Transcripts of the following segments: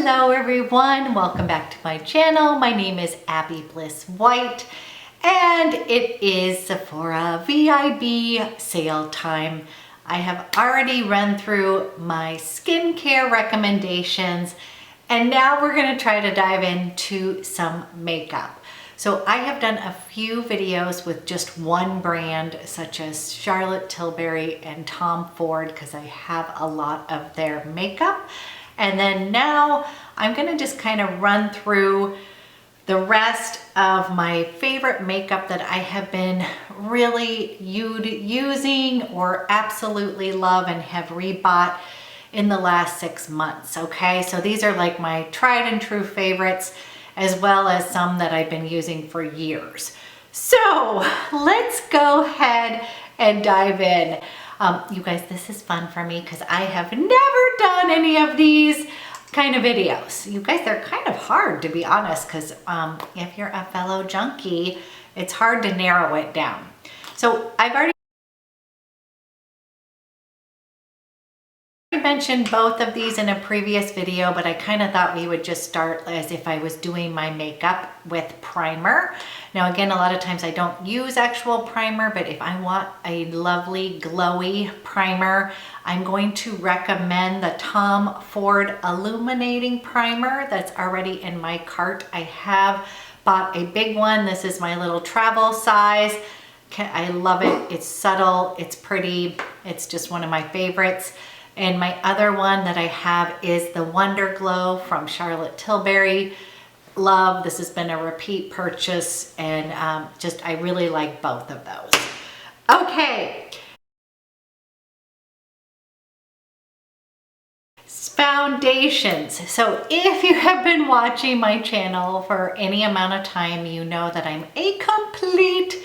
Hello everyone, welcome back to my channel. My name is Abby Bliss White and it is Sephora VIB sale time. I have already run through my skincare recommendations and now we're going to try to dive into some makeup. So I have done a few videos with just one brand such as Charlotte Tilbury and Tom Ford because I have a lot of their makeup. And then now I'm gonna just kind of run through the rest of my favorite makeup that I have been really using or absolutely love and have rebought in the last 6 months, okay? So these are like my tried and true favorites as well as some that I've been using for years. So let's go ahead and dive in. You guys, this is fun for me because I have never done any of these kind of videos. You guys, they're kind of hard to be honest because if you're a fellow junkie, it's hard to narrow it down. So I've already mentioned both of these in a previous video, but I kind of thought we would just start as if I was doing my makeup with primer. Now again, a lot of times I don't use actual primer, but if I want a lovely glowy primer, I'm going to recommend the Tom Ford Illuminating Primer that's already in my cart. I have bought a big one. This is my little travel size. I love it. It's subtle, it's pretty, it's just one of my favorites. And my other one that I have is the Wonder Glow from Charlotte Tilbury. Love, this has been a repeat purchase and I really like both of those. Okay. Foundations. So if you have been watching my channel for any amount of time, you know that I'm a complete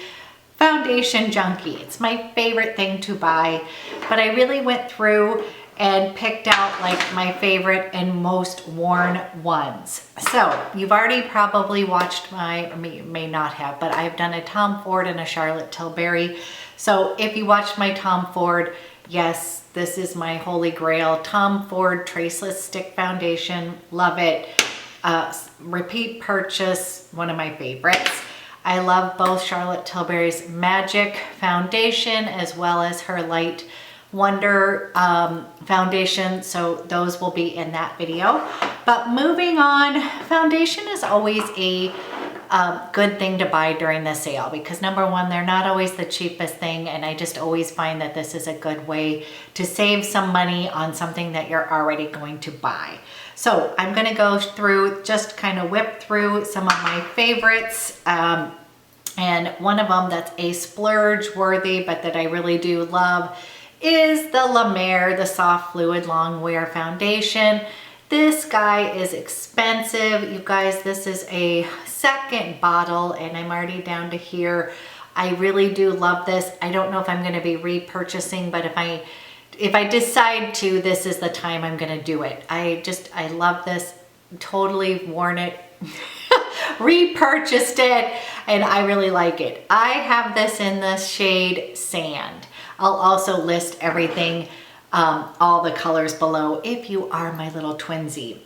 foundation junkie. It's my favorite thing to buy, but I really went through and picked out like my favorite and most worn ones. So you've already probably watched may not have, but I've done a Tom Ford and a Charlotte Tilbury. So if you watched my Tom Ford, yes, this is my holy grail. Tom Ford Traceless Stick Foundation, love it. Repeat purchase, one of my favorites. I love both Charlotte Tilbury's Magic Foundation as well as her Light Wonder foundation, so those will be in that video. But moving on, foundation is always a good thing to buy during the sale because number one, they're not always the cheapest thing, and I just always find that this is a good way to save some money on something that you're already going to buy. So I'm going to go through, just kind of whip through some of my favorites. And one of them that's a splurge worthy, but that I really do love is the La Mer, the Soft Fluid Long Wear Foundation. This guy is expensive. You guys, this is a second bottle and I'm already down to here. I really do love this. I don't know if I'm gonna be repurchasing, but if I decide to, this is the time I'm gonna do it. I love this, totally worn it, repurchased it, and I really like it. I have this in the shade Sand. I'll also list everything, all the colors below if you are my little twinsy.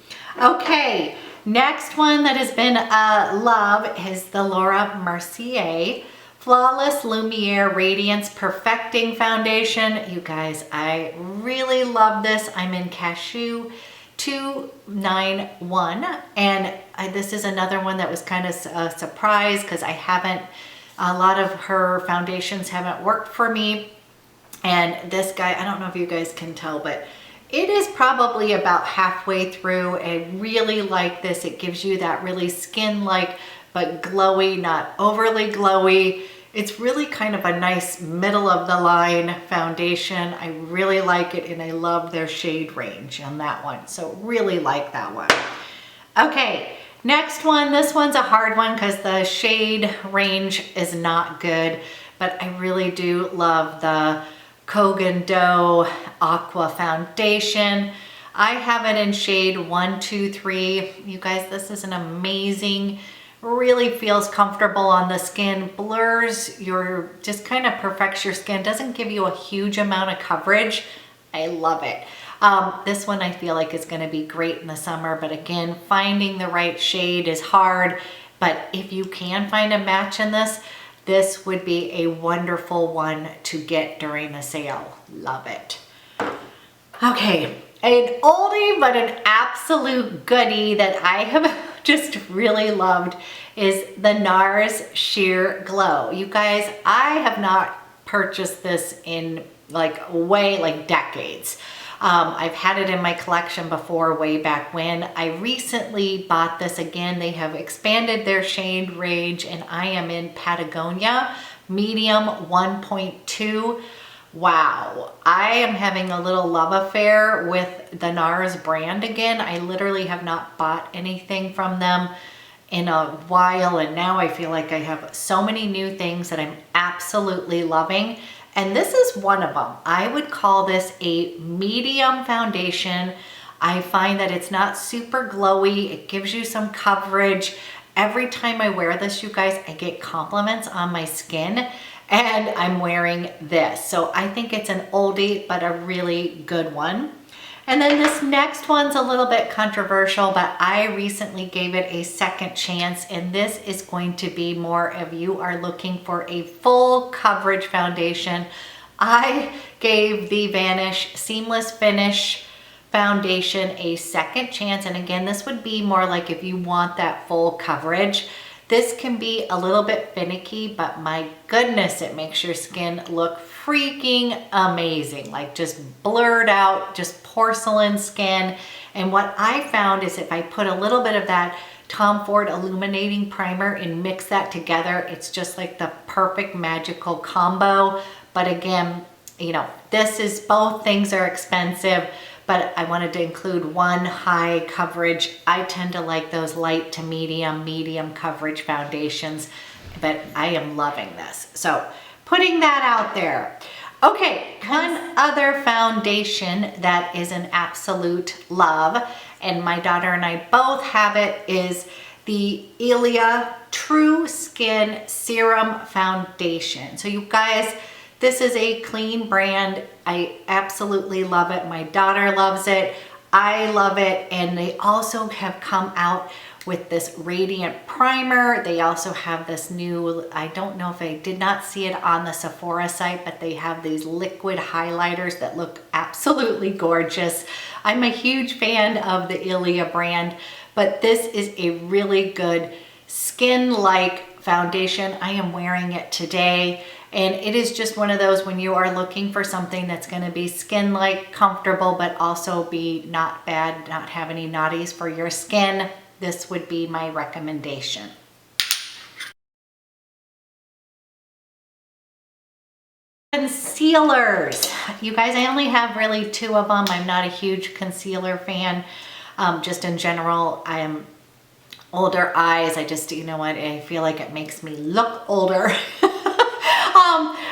Okay, next one that has been a love is the Laura Mercier Flawless Lumiere Radiance Perfecting Foundation. You guys, I really love this. I'm in Cashew 291, and this is another one that was kind of a surprise because a lot of her foundations haven't worked for me. And this guy, I don't know if you guys can tell, but it is probably about halfway through. I really like this. It gives you that really skin-like, but glowy, not overly glowy. It's really kind of a nice middle of the line foundation. I really like it and I love their shade range on that one. So really like that one. Okay, next one. This one's a hard one because the shade range is not good, but I really do love the Kogan Dough Aqua Foundation. I have it in shade 123. You guys, this is an amazing, really feels comfortable on the skin, blurs your, just kind of perfects your skin, doesn't give you a huge amount of coverage. I love it. This one I feel like is gonna be great in the summer, but again, finding the right shade is hard. But if you can find a match in this, this would be a wonderful one to get during the sale. Love it. Okay, an oldie but an absolute goodie that I have just really loved is the NARS Sheer Glow. You guys, I have not purchased this in like decades. I've had it in my collection before, way back when. I recently bought this again. They have expanded their shade range and I am in Patagonia, medium 1.2. Wow, I am having a little love affair with the NARS brand again. I literally have not bought anything from them in a while, and now I feel like I have so many new things that I'm absolutely loving. And this is one of them. I would call this a medium foundation. I find that it's not super glowy. It gives you some coverage. Every time I wear this, you guys, I get compliments on my skin, and I'm wearing this. So I think it's an oldie, but a really good one. And then this next one's a little bit controversial, but I recently gave it a second chance, and this is going to be more if you are looking for a full coverage foundation. I gave the Vanish Seamless Finish foundation a second chance, and again, this would be more like if you want that full coverage. This can be a little bit finicky, but my goodness, it makes your skin look freaking amazing, like just blurred out, just porcelain skin. And what I found is if I put a little bit of that Tom Ford illuminating primer and mix that together, it's just like the perfect magical combo. But again, you know, this is, both things are expensive, but I wanted to include one high coverage. I tend to like those light to medium coverage foundations, but I am loving this. So putting that out there. Okay, one other foundation that is an absolute love, and my daughter and I both have it, is the Ilia True Skin Serum Foundation. So you guys, this is a clean brand. I absolutely love it. My daughter loves it. I love it. And they also have come out with this radiant primer. They also have this new, I don't know if I did not see it on the Sephora site, but they have these liquid highlighters that look absolutely gorgeous. I'm a huge fan of the Ilia brand, but this is a really good skin-like foundation. I am wearing it today. And it is just one of those when you are looking for something that's going to be skin-like, comfortable, but also be not bad, not have any naughties for your skin. This would be my recommendation. Concealers. You guys, I only have really two of them. I'm not a huge concealer fan. Just in general, I am older eyes. I just, you know what, I feel like it makes me look older.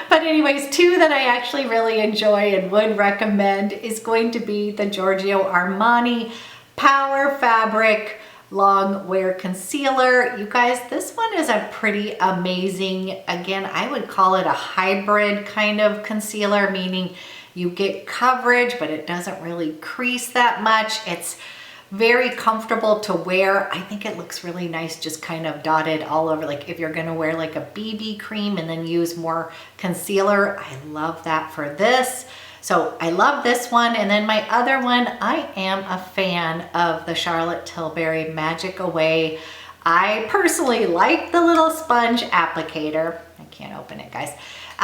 But anyways, two that I actually really enjoy and would recommend is going to be the Giorgio Armani Power Fabric Long Wear Concealer. You guys, this one is a pretty amazing, again, I would call it a hybrid kind of concealer, meaning you get coverage, but it doesn't really crease that much. It's very comfortable to wear. I think it looks really nice just kind of dotted all over, like if you're gonna wear like a BB cream and then use more concealer. I love that for this. So I love this one. And then my other one, I am a fan of the Charlotte Tilbury Magic Away. I personally like the little sponge applicator. I can't open it, guys.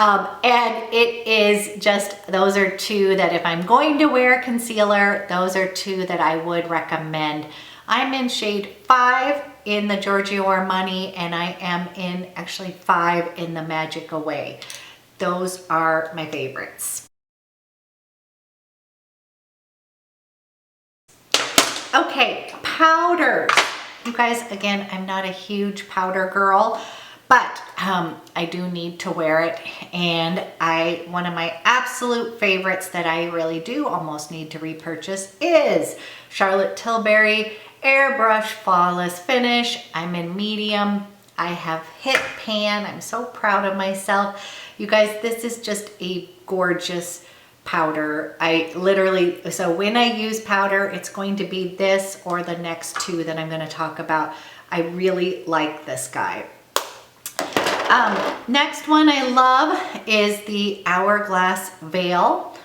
And it is just, those are two that if I'm going to wear concealer, those are two that I would recommend. I'm in shade 5 in the Giorgio Armani, and I am in actually 5 in the Magic Away. Those are my favorites. Okay, powders. You guys, again, I'm not a huge powder girl, but I do need to wear it. And one of my absolute favorites that I really do almost need to repurchase is Charlotte Tilbury Airbrush Flawless Finish. I'm in medium. I have hit pan. I'm so proud of myself. You guys, this is just a gorgeous powder. I literally, so when I use powder, it's going to be this or the next two that I'm going to talk about. I really like this guy. Next one I love is the Hourglass Veil.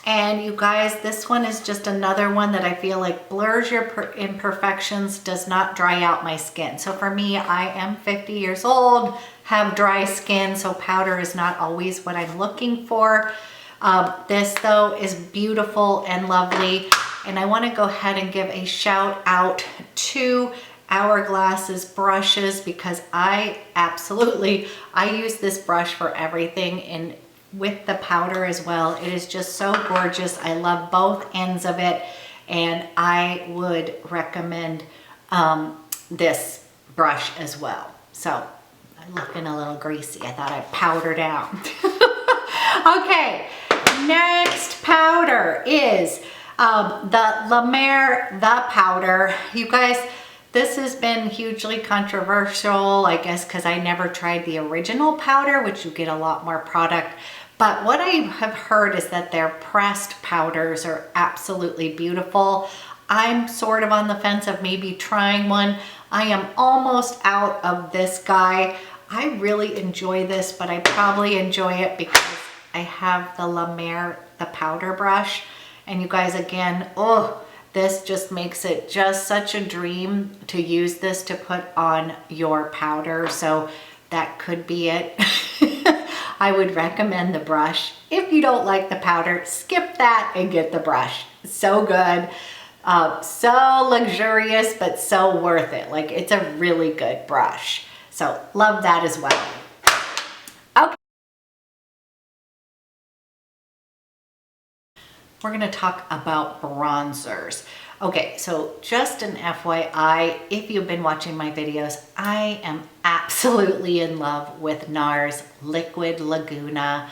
And you guys, this one is just another one that I feel like blurs your imperfections, does not dry out my skin. So for me, I am 50 years old, have dry skin, so powder is not always what I'm looking for. This though is beautiful and lovely. And I want to go ahead and give a shout out to Hourglass's brushes, because I use this brush for everything, and with the powder as well. It is just so gorgeous. I love both ends of it, and I would recommend this brush as well. So I'm looking a little greasy. I thought I'd powder down. Okay, next powder is the La Mer The Powder. You guys, this has been hugely controversial, I guess, because I never tried the original powder, which you get a lot more product. But what I have heard is that their pressed powders are absolutely beautiful. I'm sort of on the fence of maybe trying one. I am almost out of this guy. I really enjoy this, but I probably enjoy it because I have the La Mer The Powder brush. And you guys, again, oh, this just makes it just such a dream to use this to put on your powder. So that could be it. I would recommend the brush. If you don't like the powder, skip that and get the brush. So good. So luxurious, but so worth it. Like, it's a really good brush. So love that as well. Okay. We're gonna talk about bronzers. Okay, so just an FYI, if you've been watching my videos, I am absolutely in love with NARS Liquid Laguna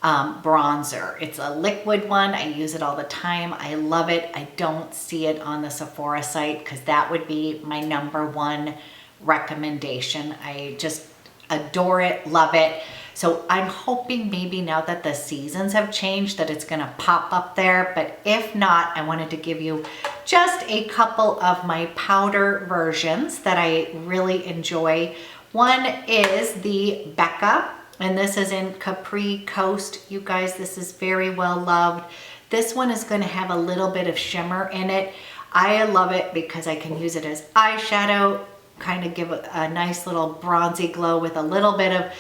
bronzer. It's a liquid one. I use it all the time. I love it. I don't see it on the Sephora site because that would be my #1 recommendation. I just adore it, love it. So I'm hoping maybe now that the seasons have changed that it's gonna pop up there, but if not, I wanted to give you just a couple of my powder versions that I really enjoy. One is the Becca, and this is in Capri Coast. You guys, this is very well loved. This one is gonna have a little bit of shimmer in it. I love it because I can use it as eyeshadow, kind of give a nice little bronzy glow with a little bit of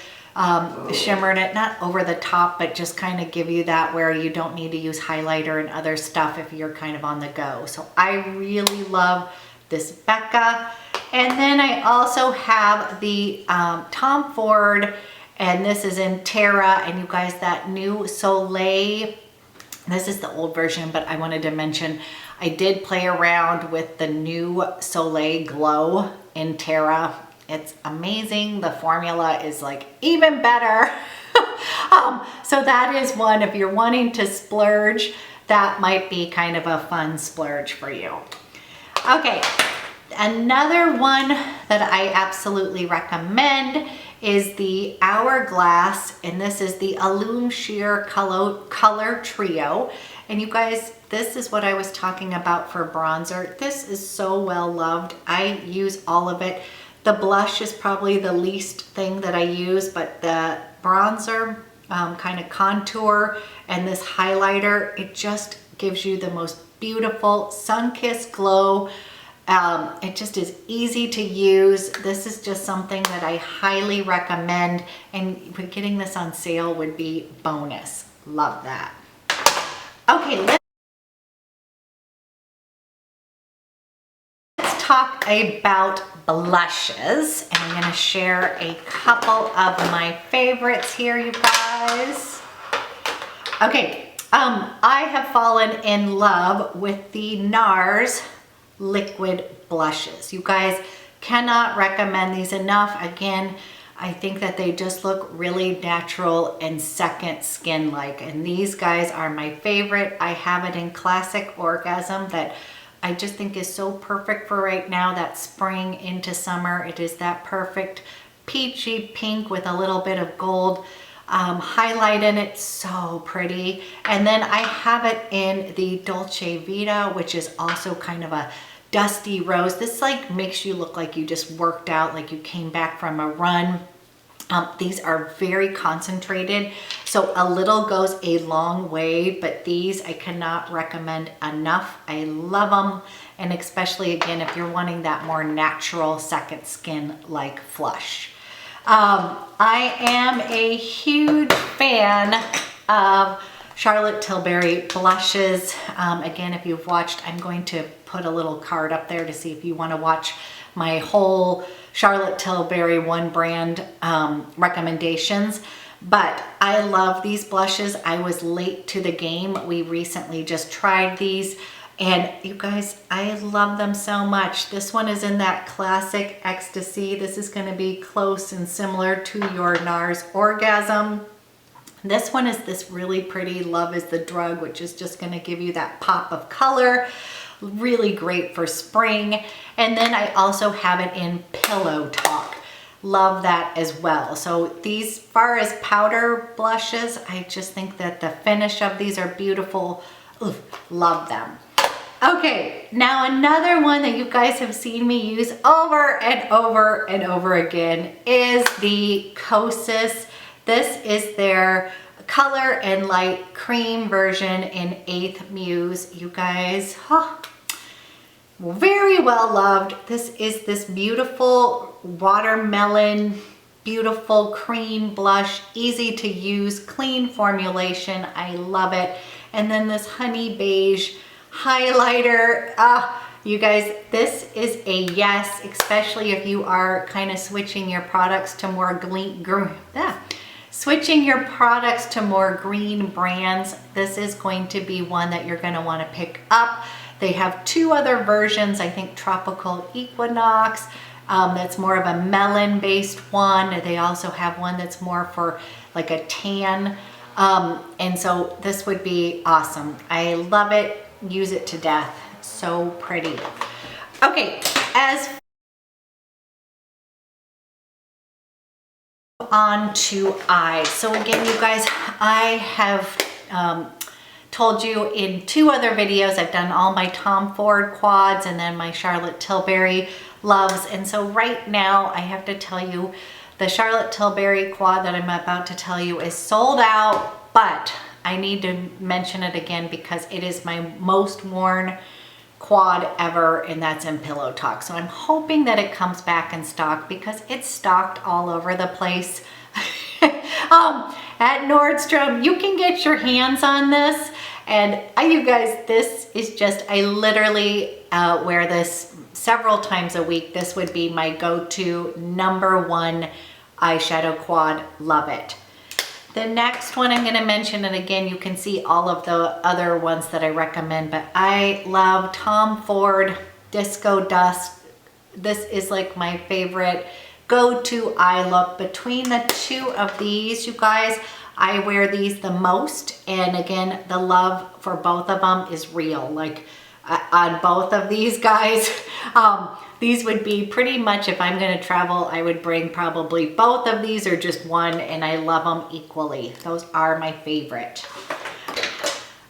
shimmer in it, not over the top, but just kind of give you that where you don't need to use highlighter and other stuff if you're kind of on the go. So I really love this Becca. And then I also have the Tom Ford, and this is in Terra, and you guys, that new Soleil, this is the old version, but I wanted to mention I did play around with the new Soleil Glow in Terra. It's amazing. The formula is like even better. So that is one, if you're wanting to splurge, that might be kind of a fun splurge for you. Okay, another one that I absolutely recommend is the Hourglass, and this is the Illume Sheer Color Trio. And you guys, this is what I was talking about for bronzer. This is so well loved. I use all of it. The blush is probably the least thing that I use, but the bronzer, kind of contour, and this highlighter, it just gives you the most beautiful sun-kissed glow. It just is easy to use. This is just something that I highly recommend, and getting this on sale would be bonus. Love that. Okay, let's talk about blushes, and I'm going to share a couple of my favorites here, you guys. Okay, I have fallen in love with the NARS liquid blushes. You guys, cannot recommend these enough. Again, I think that they just look really natural and second skin-like, and these guys are my favorite. I have it in Classic Orgasm that I just think is so perfect for right now, that spring into summer. It is that perfect peachy pink with a little bit of gold. highlight in it, so pretty. And then I have it in the Dolce Vita, which is also kind of a dusty rose. This like makes you look like you just worked out, like you came back from a run. These are very concentrated, so a little goes a long way, but these I cannot recommend enough. I love them, and especially again, if you're wanting that more natural second skin like flush. I am a huge fan of Charlotte Tilbury blushes. Again, if you've watched, I'm going to put a little card up there to see if you want to watch my whole Charlotte Tilbury one brand recommendations. But I love these blushes. I was late to the game. We recently just tried these, and you guys, I love them so much. This one is in that classic ecstasy. This is going to be close and similar to your NARS Orgasm. This one is this really pretty Love is the Drug, which is just going to give you that pop of color. Really great for spring. And then I also have it in Pillow Talk. Love that as well. So these, far as powder blushes, I just think that the finish of these are beautiful. Ooh, love them. Okay, now another one that you guys have seen me use over and over and over again is the Kosas. This is their color and light cream version in 8th Muse. You guys, very well loved. This is this beautiful watermelon, beautiful cream blush, easy to use, clean formulation. I love it. And then this honey beige highlighter. You guys, this is a yes, especially if you are kind of switching your products to more green brands. This is going to be one that you're going to want to pick up. They have 2 other versions, I think Tropical Equinox, that's more of a melon based one. They also have one that's more for like a tan. And so this would be awesome. I love it, use it to death. So pretty. Okay, as on to eyes. So again, you guys, I have told you in 2 other videos, I've done all my Tom Ford quads and then my Charlotte Tilbury loves. And so right now I have to tell you, the Charlotte Tilbury quad that I'm about to tell you is sold out, but I need to mention it again because it is my most worn quad ever, and that's in Pillow Talk. So I'm hoping that it comes back in stock because it's stocked all over the place. At Nordstrom, you can get your hands on this. And you guys, this is just, I literally wear this several times a week. This would be my go-to #1 eyeshadow quad. Love it. The next one I'm going to mention, and again, you can see all of the other ones that I recommend, but I love Tom Ford Disco Dust. This is like my favorite go-to eye look. Between the 2 of these, you guys, I wear these the most. And again, the love for both of them is real. Like on both of these guys, these would be pretty much, if I'm going to travel, I would bring probably both of these or just one, and I love them equally. Those are my favorite.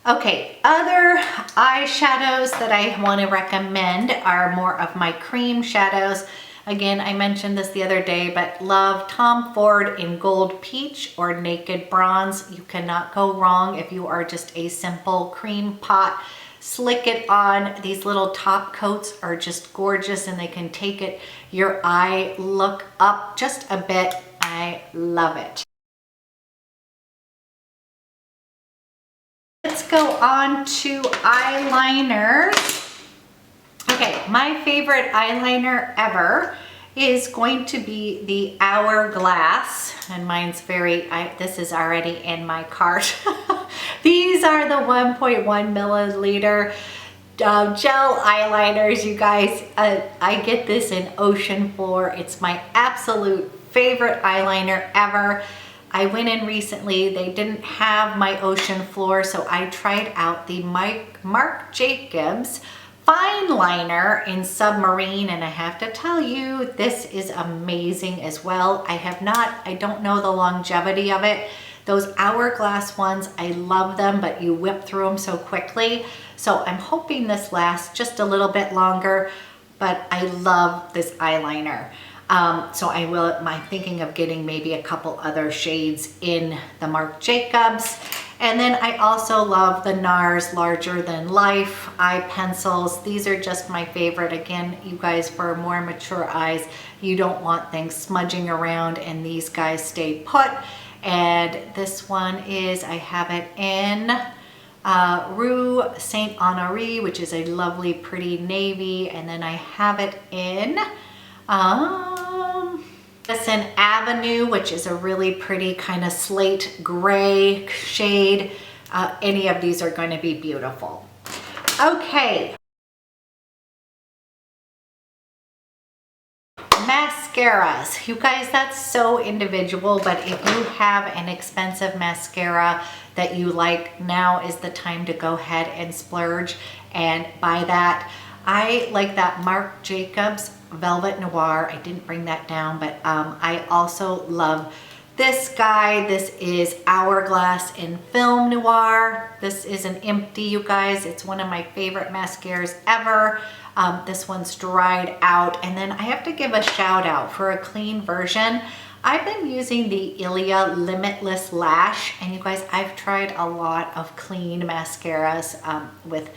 Okay, other eyeshadows that I want to recommend are more of my cream shadows. Again, I mentioned this the other day, but love Tom Ford in Gold Peach or Naked Bronze. You cannot go wrong if you are just a simple cream pot. Slick it on. These little top coats are just gorgeous, and they can take it your eye look up just a bit. I love it. Let's go on to eyeliners. Okay, my favorite eyeliner ever is going to be the Hourglass, and mine's this is already in my cart. These are the 1.1 milliliter gel eyeliners, you guys. I get this in Ocean Floor. It's my absolute favorite eyeliner ever. I went in recently, they didn't have my Ocean Floor, so I tried out the Marc Jacobs fine liner in Submarine, and I have to tell you, this is amazing as well. I don't know the longevity of it, Those hourglass ones, I love them, but you whip through them so quickly. So I'm hoping this lasts just a little bit longer, but I love this eyeliner. So I'm thinking of getting maybe a couple other shades in the Marc Jacobs. And then I also love the NARS Larger Than Life eye pencils. These are just my favorite. Again, you guys, for more mature eyes, you don't want things smudging around, and these guys stay put. And this one is, I have it in Rue Saint Honoré, which is a lovely, pretty navy. And then I have it in Madison Avenue, which is a really pretty kind of slate gray shade. Any of these are going to be beautiful. Okay. Mascaras. You guys, that's so individual, but if you have an expensive mascara that you like, now is the time to go ahead and splurge and buy that. I like that Marc Jacobs Velvet Noir. I didn't bring that down, but I also love this guy. This is Hourglass in Film Noir. This is an empty, you guys. It's one of my favorite mascaras ever. This one's dried out. And then I have to give a shout out for a clean version. I've been using the Ilia Limitless Lash, and you guys, I've tried a lot of clean mascaras with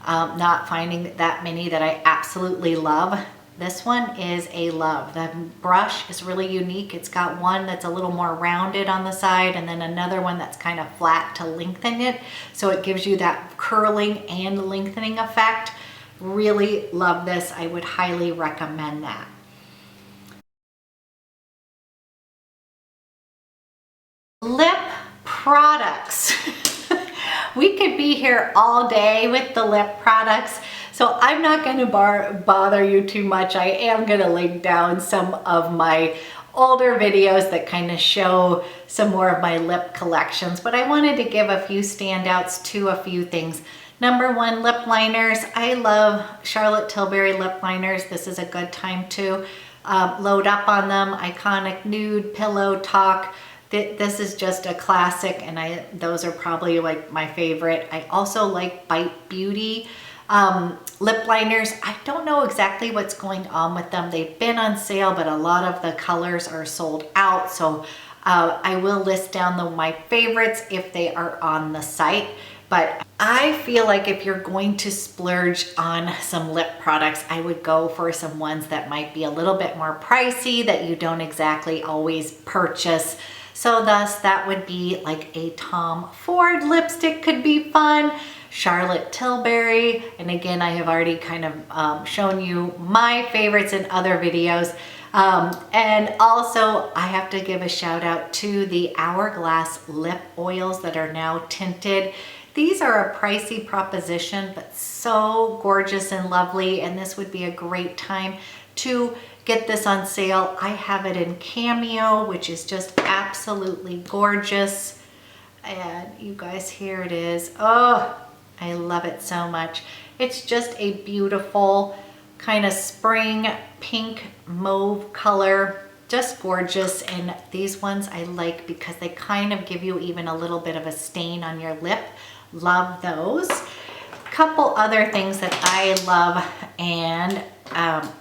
not finding that many that I absolutely love. This one is a love. The brush is really unique. It's got one that's a little more rounded on the side, and then another one that's kind of flat to lengthen it. So it gives you that curling and lengthening effect. Really love this. I would highly recommend that. Lip products. We could be here all day with the lip products, so I'm not going to bother you too much. I am going to link down some of my older videos that kind of show some more of my lip collections, but I wanted to give a few standouts to a few things. Number one, lip liners. I love Charlotte Tilbury lip liners. This is a good time to load up on them. Iconic Nude, Pillow Talk. This is just a classic, and those are probably like my favorite. I also like Bite Beauty lip liners. I don't know exactly what's going on with them. They've been on sale, but a lot of the colors are sold out. So I will list down my favorites if they are on the site. But I feel like if you're going to splurge on some lip products, I would go for some ones that might be a little bit more pricey that you don't exactly always purchase. So thus that would be like a Tom Ford lipstick could be fun. Charlotte Tilbury, and again, I have already kind of shown you my favorites in other videos. And also I have to give a shout out to the Hourglass lip oils that are now tinted. These are a pricey proposition, but so gorgeous and lovely, and this would be a great time to get this on sale. I have it in Cameo, which is just absolutely gorgeous. And you guys, here it is. Oh, I love it so much. It's just a beautiful kind of spring pink mauve color. Just gorgeous. And these ones I like because they kind of give you even a little bit of a stain on your lip. Love those. Couple other things that I love and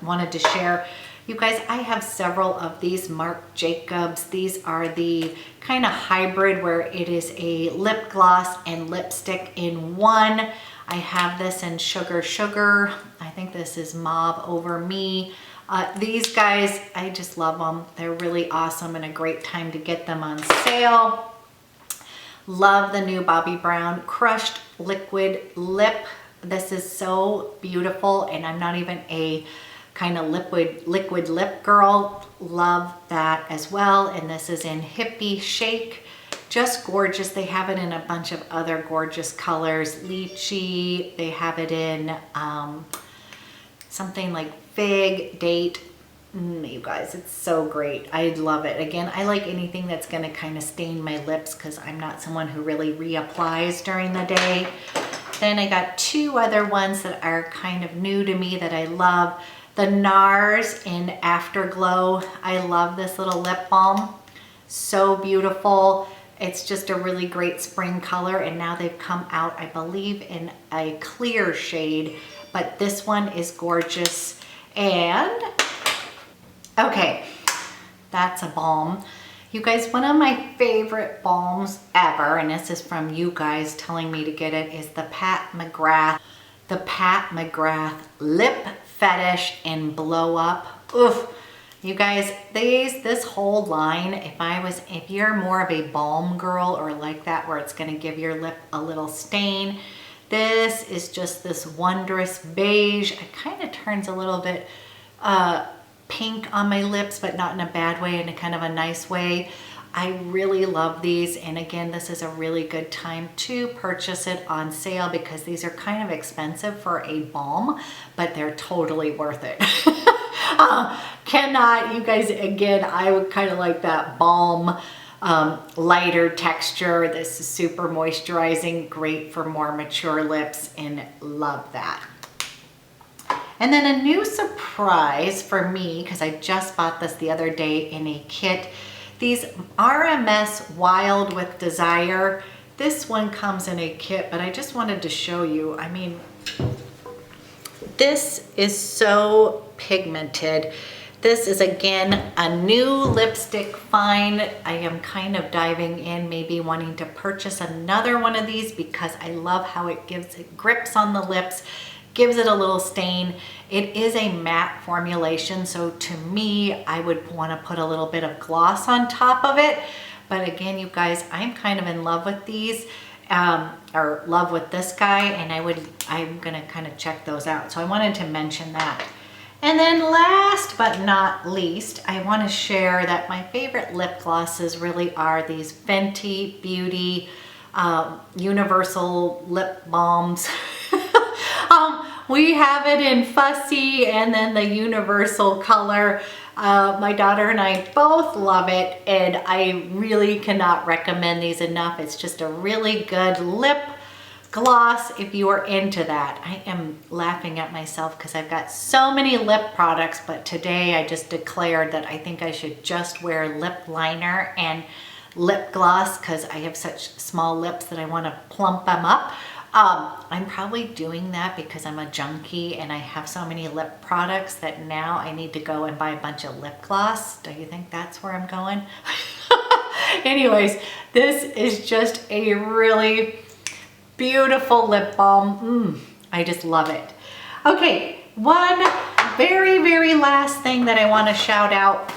wanted to share. You guys, I have several of these Marc Jacobs. These are the kind of hybrid where it is a lip gloss and lipstick in one. I have this in Sugar Sugar. I think this is Mauve Over Me. These guys, I just love them. They're really awesome and a great time to get them on sale. Love the new Bobbi Brown Crushed Liquid Lip. This is so beautiful, and I'm not even a kind of liquid lip girl. Love that as well. And this is in Hippie Shake. Just gorgeous. They have it in a bunch of other gorgeous colors. Lychee. They have it in something like Fig, Date. You guys, it's so great. I love it. Again, I like anything that's going to kind of stain my lips because I'm not someone who really reapplies during the day. Then I got two other ones that are kind of new to me that I love. The NARS in Afterglow. I love this little lip balm. So beautiful. It's just a really great spring color, and now they've come out, I believe, in a clear shade, but this one is gorgeous. And okay, that's a balm. You guys, one of my favorite balms ever, and this is from you guys telling me to get it, is the Pat McGrath Lip Fetish in Blow Up. Oof. You guys, this whole line, if you're more of a balm girl or like that, where it's gonna give your lip a little stain, this is just this wondrous beige. It kind of turns a little bit pink on my lips, but not in a bad way, in a kind of a nice way. I really love these, and again, this is a really good time to purchase it on sale because these are kind of expensive for a balm, but they're totally worth it. You guys, again, I would kind of like that balm, lighter texture. This is super moisturizing, great for more mature lips, and love that. And then a new surprise for me, because I just bought this the other day in a kit, these RMS Wild with Desire. This one comes in a kit, but I just wanted to show you. I mean, this is so pigmented. This is, again, a new lipstick find. I am kind of diving in, maybe wanting to purchase another one of these because I love how it grips on the lips, gives it a little stain. It is a matte formulation, so to me, I would want to put a little bit of gloss on top of it. But again, you guys, I'm kind of in love with these, or love with this guy, and I'm gonna kind of check those out. So I wanted to mention that. And then last but not least, I want to share that my favorite lip glosses really are these Fenty Beauty Universal Lip Balms. We have it in Fussy and then the Universal color. My daughter and I both love it, and I really cannot recommend these enough. It's just a really good lip gloss if you are into that. I am laughing at myself because I've got so many lip products, but today I just declared that I think I should just wear lip liner and lip gloss because I have such small lips that I want to plump them up. I'm probably doing that because I'm a junkie and I have so many lip products that now I need to go and buy a bunch of lip gloss. Do you think that's where I'm going? Anyways, this is just a really beautiful lip balm. I just love it. Okay, one very, very last thing that I want to shout out,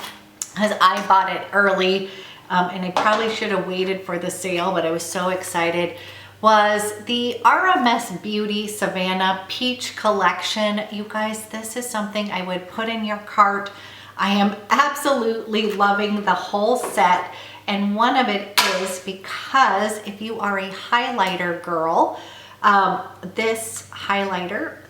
because I bought it early, and I probably should have waited for the sale, but I was so excited, was the RMS Beauty Savannah Peach Collection. You guys, this is something I would put in your cart. I am absolutely loving the whole set. And one of it is because if you are a highlighter girl, this highlighter,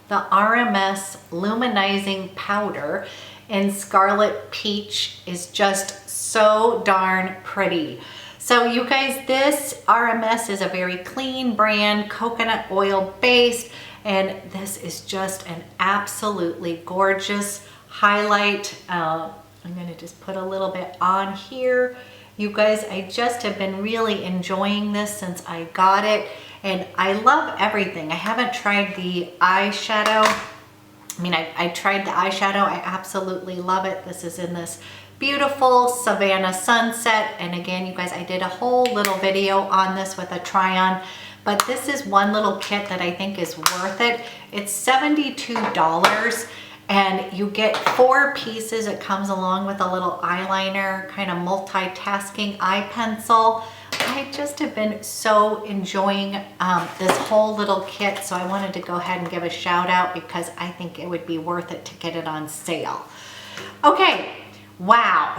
the RMS Luminizing Powder in Scarlet Peach is just so darn pretty. So you guys, this RMS is a very clean brand, coconut oil based, and this is just an absolutely gorgeous highlight. I'm gonna just put a little bit on here. You guys, I just have been really enjoying this since I got it, and I love everything. I haven't tried the eyeshadow. I mean, I tried the eyeshadow. I absolutely love it. This is in this beautiful Savannah Sunset, and again, you guys, I did a whole little video on this with a try-on, but this is one little kit that I think is worth it. It's $72. And you get 4 pieces. It comes along with a little eyeliner, kind of multitasking eye pencil. I just have been so enjoying this whole little kit, so I wanted to go ahead and give a shout out because I think it would be worth it to get it on sale. Okay, wow.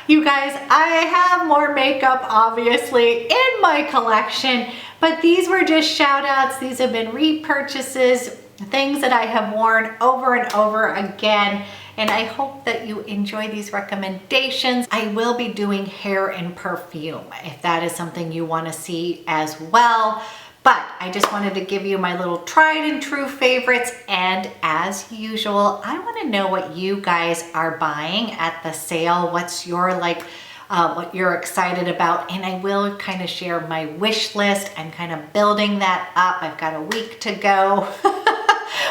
You guys, I have more makeup obviously in my collection, but these were just shout outs. These have been repurchases, things that I have worn over and over again, and I hope that you enjoy these recommendations. I will be doing hair and perfume if that is something you want to see as well, But I just wanted to give you my little tried and true favorites. And as usual, I want to know what you guys are buying at the sale. What's your what you're excited about. And I will kind of share my wish list. I'm kind of building that up. I've got a week to go.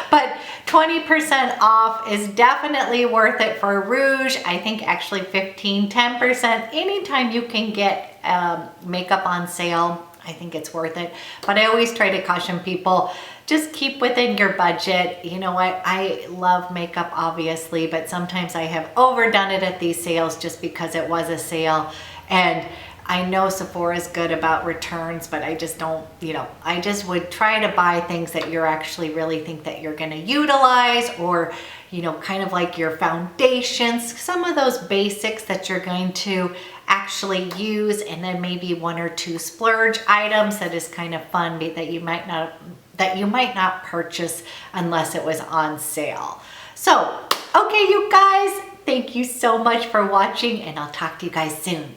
But 20% off is definitely worth it for rouge. I think actually 15, 10%. Anytime you can get makeup on sale, I think it's worth it. But I always try to caution people, just keep within your budget. You know what? I love makeup, obviously, but sometimes I have overdone it at these sales just because it was a sale. And I know Sephora is good about returns, but I just don't, I just would try to buy things that you're actually really think that you're going to utilize, or, kind of like your foundations, some of those basics that you're going to actually use, and then maybe one or two splurge items that is kind of fun that you might not purchase unless it was on sale. So, okay, you guys, thank you so much for watching, and I'll talk to you guys soon.